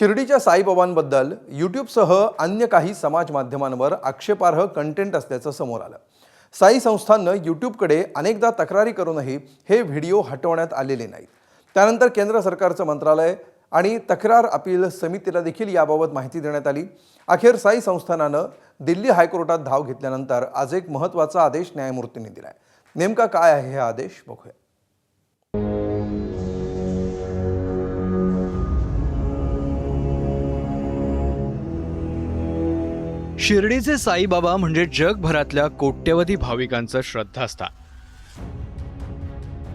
शिर्डीच्या साईबाबांबद्दल यूट्यूबसह अन्य काही समाज माध्यमांवर आक्षेपार्ह कंटेंट असल्याचं समोर आलं। साई संस्थाननं यूट्यूबकडे अनेकदा तक्रारी करूनही हे व्हिडिओ हटवण्यात आलेले नाहीत। त्यानंतर केंद्र सरकारचं मंत्रालय आणि तक्रार अपील समितीला देखील याबाबत माहिती देण्यात आली। अखेर साई संस्थानानं दिल्ली हायकोर्टात धाव घेतल्यानंतर आज एक महत्त्वाचा आदेश न्यायमूर्तींनी दिलाय। नेमका काय आहे हा आदेश बघूया। शिर्डीचे साईबाबा म्हणजे जगभरातल्या कोट्यवधी भाविकांचं श्रद्धास्थान।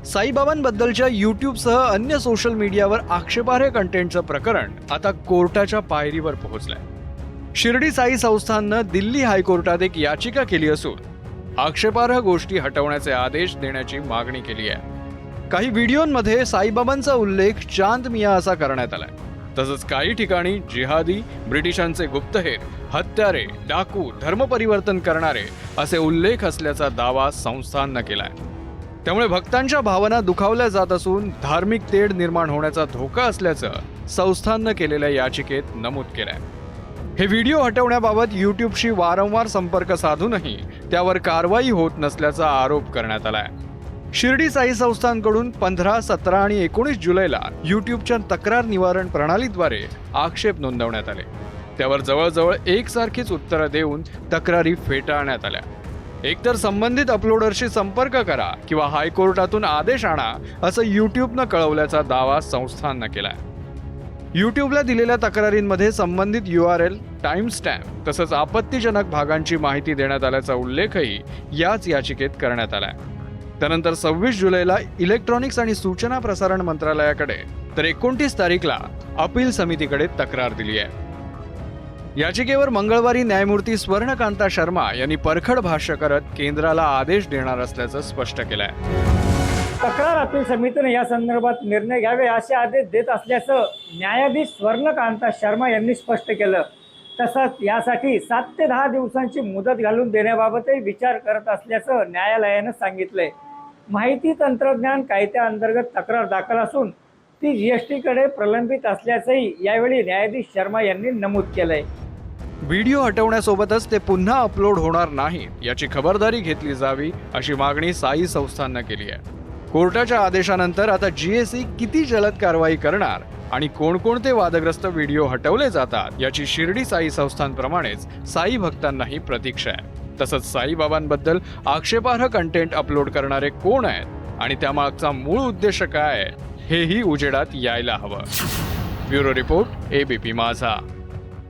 साईबाबांबद्दलच्या यूट्यूबसह अन्य सोशल मीडियावर आक्षेपार्ह कंटेंटचं प्रकरण आता कोर्टाच्या पायरीवर पोहोचलंय। शिर्डी साई संस्थाननं दिल्ली हायकोर्टात एक याचिका केली असून आक्षेपार्ह गोष्टी हटवण्याचे आदेश देण्याची मागणी केली आहे। काही व्हिडिओंमध्ये साईबाबांचा उल्लेख चांद मिया असा करण्यात आलाय। तसंच काही ठिकाणी जिहादी, ब्रिटिशांचे गुप्तहेर, हत्यारे, डाकू, धर्मपरिवर्तन करणारे असे उल्लेख असल्याचा दावा संस्थाननं केलाय। त्यामुळे भक्तांच्या भावना दुखावल्या जात असून धार्मिक तेढ निर्माण होण्याचा धोका असल्याचं संस्थाननं केलेल्या याचिकेत नमूद केलंय। हे व्हिडिओ हटवण्याबाबत यूट्यूबशी वारंवार संपर्क साधूनही त्यावर कारवाई होत नसल्याचा आरोप करण्यात आलाय। शिर्डी साई संस्थानकडून 15, 17 आणि 19 जुलैला यूट्यूबच्या तक्रार निवारण प्रणालीद्वारे आक्षेप नोंदवण्यात आले। त्यावर जवळजवळ एकसारखीच उत्तरं देऊन तक्रारी फेटाळण्यात आल्या। एकतर संबंधित अपलोडरशी संपर्क करा किंवा हायकोर्टातून आदेश आणा असं यूट्यूबनं कळवल्याचा दावा संस्थाननं केलाय। यूट्यूबला दिलेल्या तक्रारींमध्ये संबंधित URL, टाइम स्टॅम्प तसंच आपत्तीजनक भागांची माहिती देण्यात आल्याचा उल्लेखही याच याचिकेत करण्यात आलाय। त्यानंतर 26 जुलैला इलेक्ट्रॉनिक्स आणि सूचना प्रसारण मंत्रालयाकडे तर 29 तारीखला अपील समितीकडे तक्रार दिली आहे। याचिकेवर मंगळवारी न्यायमूर्ती स्वर्णकांता शर्मा यांनी परखड भाष्य करत केंद्राला आदेश देणार असल्याचं स्पष्ट केलंय। तक्रार अपील समितीने या संदर्भात निर्णय घ्यावे असे आदेश देत असल्याचं न्यायाधीश स्वर्णकांता शर्मा यांनी स्पष्ट केलं। तसंच यासाठी 7 ते 10 दिवसांची मुदत घालून देण्याबाबतही विचार करत असल्याचं न्यायालयानं सांगितलंय। माहिती तंत्रज्ञान कायद्याअंतर्गत तक्रार दाखल असून ती GST कडे प्रलंबित असल्याचंही यावेळी न्यायाधीश शर्मा यांनी नमूद केलंय। व्हिडिओ हटवण्यासोबतच ते पुन्हा अपलोड होणार नाहीत याची खबरदारी घेतली जावी अशी मागणी साई संस्थाननं केली आहे। कोर्टाच्या आदेशानंतर आता GSE किती जलद कारवाई करणार आणि कोणकोणते वादग्रस्त व्हिडिओ हटवले जातात याची शिर्डी साई संस्थानप्रमाणेच साई भक्तांनाही प्रतीक्षा आहे। तसंच साईबाबांबद्दल आक्षेपार्ह कंटेंट अपलोड करणारे कोण आहेत आणि त्यामागचा मूळ उद्देश काय आहे हेही उजेडात यायला हवं। ब्युरो रिपोर्ट, ABP माझा।